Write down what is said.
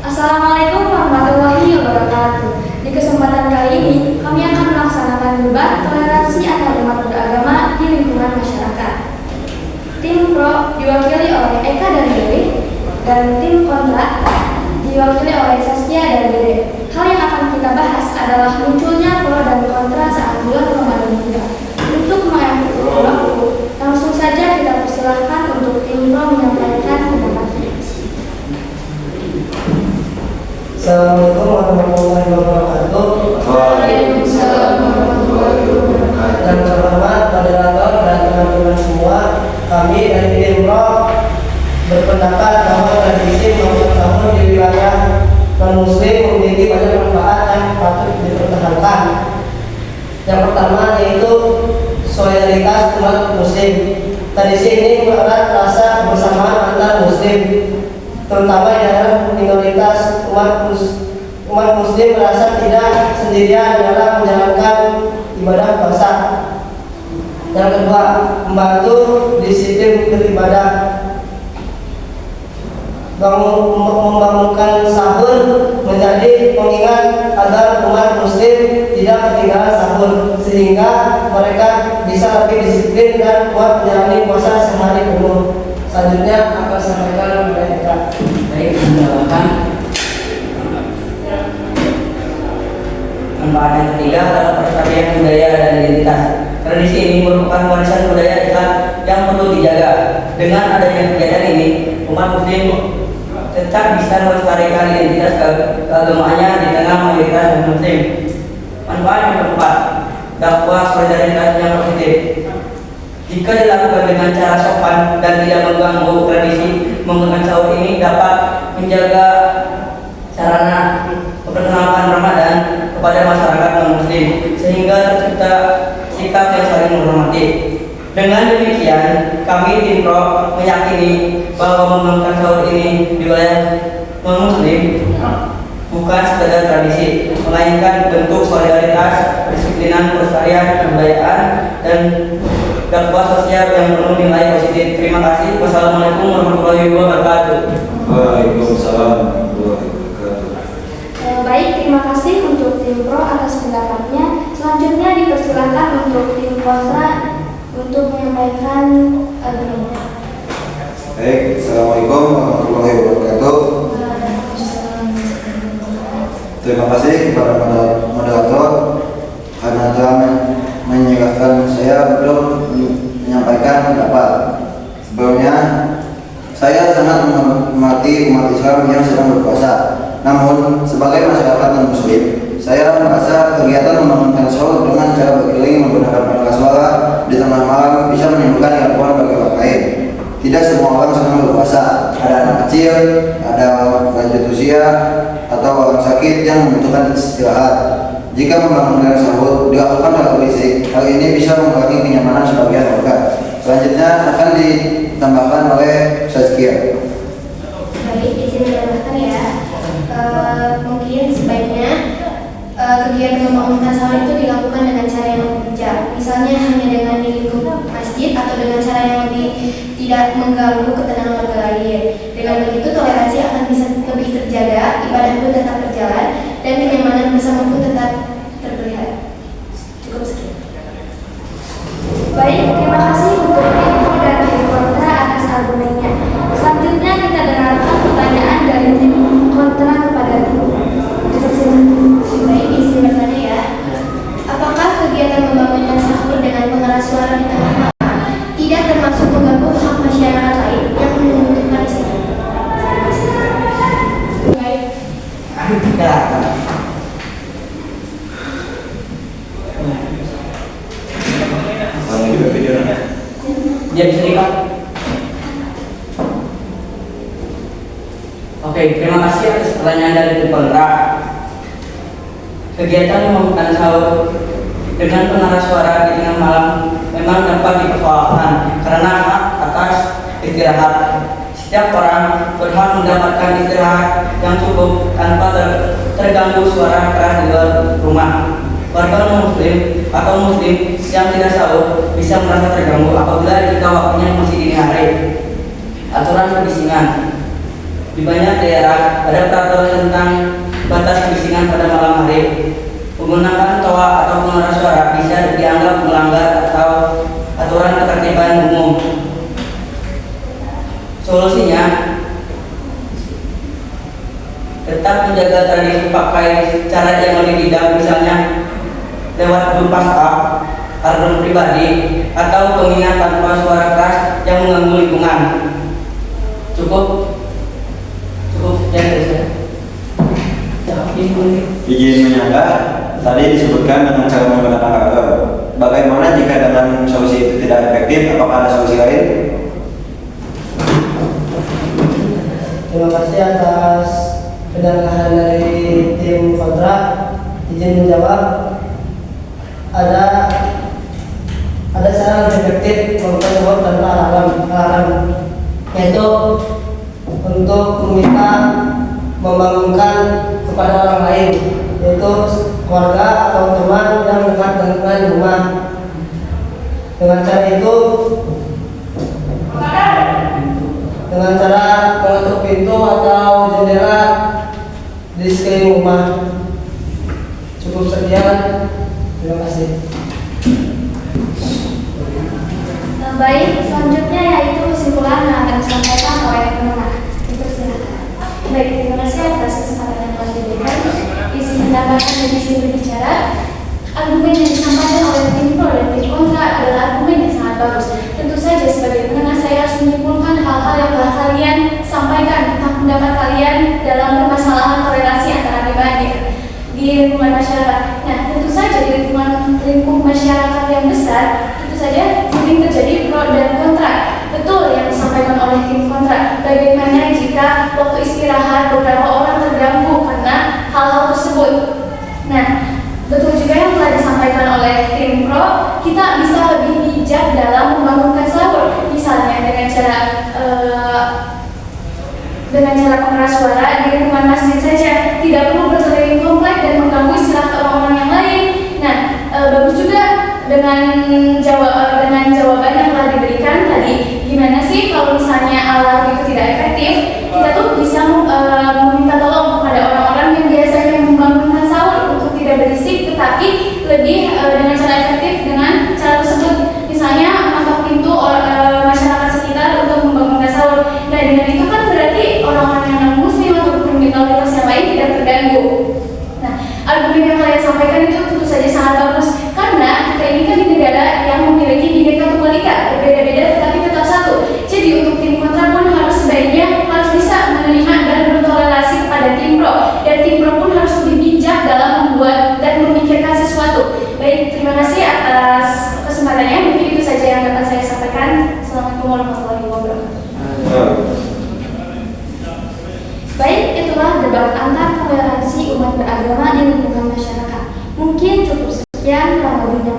Assalamualaikum warahmatullahi wabarakatuh. Di kesempatan kali ini, kami akan melaksanakan debat toleransi antar umat beragama di lingkungan masyarakat. Tim pro diwakili oleh Eka dan Dede, dan tim kontra diwakili oleh Saskia dan Dede. Hal yang akan kita bahas adalah munculnya pro dan kontra saat bulan Ramadan tiba. Untuk mengakhiri waktu, langsung saja kita persilahkan untuk tim pro menyampaikan pendapatnya. Assalamualaikum warahmatullahi wabarakatuh. Waalaikumsalam warahmatullahi wabarakatuh. Dan terhormat moderator dan teman-teman semua, kami dari tim Pro berpendapat bahwa tradisi maulid tahun di wilayah non-muslim memiliki banyak manfaat yang patut dipertahankan. Yang pertama yaitu solidaritas umat muslim. Tradisi ini mengerat rasa kebersamaan antar muslim, terutama di dalam minoritas umat muslim merasa tidak sendirian dalam menjalankan ibadah puasa. Yang kedua, membantu disiplin beribadah, membangunkan sahur menjadi pengingat agar umat muslim tidak ketinggalan sahur, sehingga mereka bisa lebih disiplin dan kuat menjalani puasa sehari penuh. Selanjutnya akan sampaikan mereka. Baik, menambahkan manfaat yang ketiga adalah pelestarian budaya dan identitas. Tradisi ini merupakan warisan budaya Islam yang perlu dijaga. Dengan adanya kegiatan ini, umat muslim tetap bisa melestarikan identitas keagamaannya di tengah mayoritas muslim. Manfaat yang keempat, dakwah solidaritas yang positif. Jika dilakukan dengan cara sopan dan tidak mengganggu tradisi, menggunakan sahur ini dapat menjaga sarana memperkenalkan Ramadan kepada masyarakat non-muslim, sehingga tercipta sikap yang saling menghormati. Dengan demikian, kami tim Pro meyakini bahwa menggunakan sahur ini di wilayah non-muslim bukan sekedar tradisi, melainkan bentuk solidaritas, kedisiplinan, pelestarian kebudayaan, dan dakwah sosial yang penuh nilai positif. Terima kasih. Wassalamualaikum warahmatullahi wabarakatuh. Waalaikumsalam warahmatullahi wabarakatuh. Baik, terima kasih untuk tim pro atas pendapatnya. Selanjutnya dipersilakan untuk tim kontra untuk menyampaikan argumennya. Baik, Assalamualaikum warahmatullahi wabarakatuh. Terima kasih kepada moderator karena telah menyerahkan saya untuk menyampaikan pendapat. Sebelumnya, saya sangat menghormati umat Islam yang sedang berpuasa. Namun, sebagai masyarakat non-muslim, saya merasa kegiatan membangunkan sahur dengan cara berkeliling menggunakan pengeras suara di tengah malam bisa menimbulkan gangguan bagi orang lain. Tidak semua orang sedang berpuasa. Ada anak kecil, ada lanjut usia, atau orang sakit yang membutuhkan istirahat. Jika membangunkan sahur dilakukan dalam berisik, hal ini bisa mengurangi kenyamanan sebagian warga. Selanjutnya akan ditambahkan oleh Saskia. Baik, izin menambahkan ya. Mungkin sebaiknya kegiatan membangunkan sahur itu dilakukan dengan cara yang lebih bijak. Misalnya hanya dengan di lingkup masjid atau dengan cara yang tidak mengganggu ketenangan warga lain. Dengan begitu toleransi akan bisa lebih terjaga, ibadah pun tetap berjalan, dan kenyamanan bersama pun tetap terpelihara. Cukup sekian. Baik, terima kasih untuk tim pro dan tim kontra atas argumennya. Selanjutnya kita dengarkan pertanyaan dari tim kontra kepada tim. Baik, izin bertanya ya. Apakah kegiatan membangunkan sahur dengan pengeras suara di tengah malam tidak termasuk mengganggu hak masyarakat lain yang membutuhkan istirahat? Baik. Dia bisa Pak. Oke, terima kasih atas pertanyaan dari tim kontra. Kegiatan membangunkan sahur dengan pengeras suara di tengah malam memang dapat dipersoalkan karena hak atas istirahat. Setiap orang berhak mendapatkan istirahat yang cukup tanpa terganggu suara keras di luar rumah. Warga non-muslim atau muslim yang tidak sahur bisa merasa terganggu apabila jika waktunya masih dini hari. Aturan kebisingan. Di banyak daerah ada peraturan tentang batas kebisingan pada malam hari. Menggunakan toa atau pengeras suara bisa dianggap melanggar atau aturan ketertiban umum. Solusinya, tetap menjaga tradisi pakai cara yang lebih bijak, misalnya lewat grup WhatsApp, alarm pribadi, atau pengingat tanpa suara keras yang mengganggu lingkungan. Cukup sekian dari saya. Izin menyangka, tadi disebutkan dengan cara menggunakan alarm. Bagaimana jika dengan solusi itu tidak efektif? Apakah ada solusi lain? Terima kasih atas penjelasan dari tim kontra. Izin menjawab. Ada cara lebih efektif melakukan sebuah tanpa alarm, yaitu untuk meminta membangunkan kepada orang lain, yaitu keluarga atau teman yang dekat dengan rumah. Dengan cara itu, dengan cara mengetuk pintu atau jendela di sekeliling rumah. Cukup sekian. Terima kasih. Baik, selanjutnya yaitu kesimpulan yang akan disampaikan oleh pemenang. Dipersilakan. Baik, terima kasih atas kesempatan yang telah diberikan. Izin menambahkan dan izin berbicara. Argumen yang disampaikan oleh tim pro dan tim kontra adalah argumen yang sangat bagus. Tentu saja sebagai penengah saya harus menyimpulkan hal-hal yang telah kalian sampaikan tentang pendapat kalian dalam permasalahan toleransi antara di lingkungan masyarakat. Nah, tentu saja di lingkup masyarakat yang besar, tentu saja sering terjadi pro dan kontra. Betul yang disampaikan oleh tim kontra. Bagaimana jika waktu istirahat beberapa orang terganggu karena hal-hal tersebut? Nah, betul juga yang telah disampaikan oleh tim pro, kita bisa lebih bijak dalam membangunkan sahur, misalnya dengan cara pengeras suara di lingkungan masjid saja, tidak perlu berkeliling komplek dan mengganggu istirahat orang-orang yang lain. Nah, bagus juga dengan jawaban yang telah diberikan tadi. Gimana sih kalau misalnya alarm itu tidak efektif? Kita tuh bisa meminta tolong kepada orang-orang yang biasanya membangunkan sahur untuk tidak berisik, tetapi lebih dengan cara efektif dengan cara tersebut. Misalnya mengetok pintu masyarakat sekitar untuk membangunkan sahur. Nah, dengan itu kan berarti orang-orang yang non-muslim ataupun minoritas yang lain tidak terganggu. Nah, argumen yang kalian sampaikan itu tentu saja sangat bagus, karena kita ini kan di negara yang memiliki Bhinneka Tunggal Ika, berbeda-beda tetapi tetap satu. Jadi untuk tim kontra pun sebaiknya harus bisa menerima dan bertoleransi kepada tim pro, dan tim pro pun harus lebih bijak dalam membuat dan memikirkan sesuatu. Baik, terima kasih atas kesempatannya. Mungkin itu saja yang dapat saya sampaikan. Assalamualaikum warahmatullahi wabarakatuh. Baik, itulah debat antar toleransi umat beragama di lingkungan masyarakat. Mungkin cukup sekian, kurang lebihnya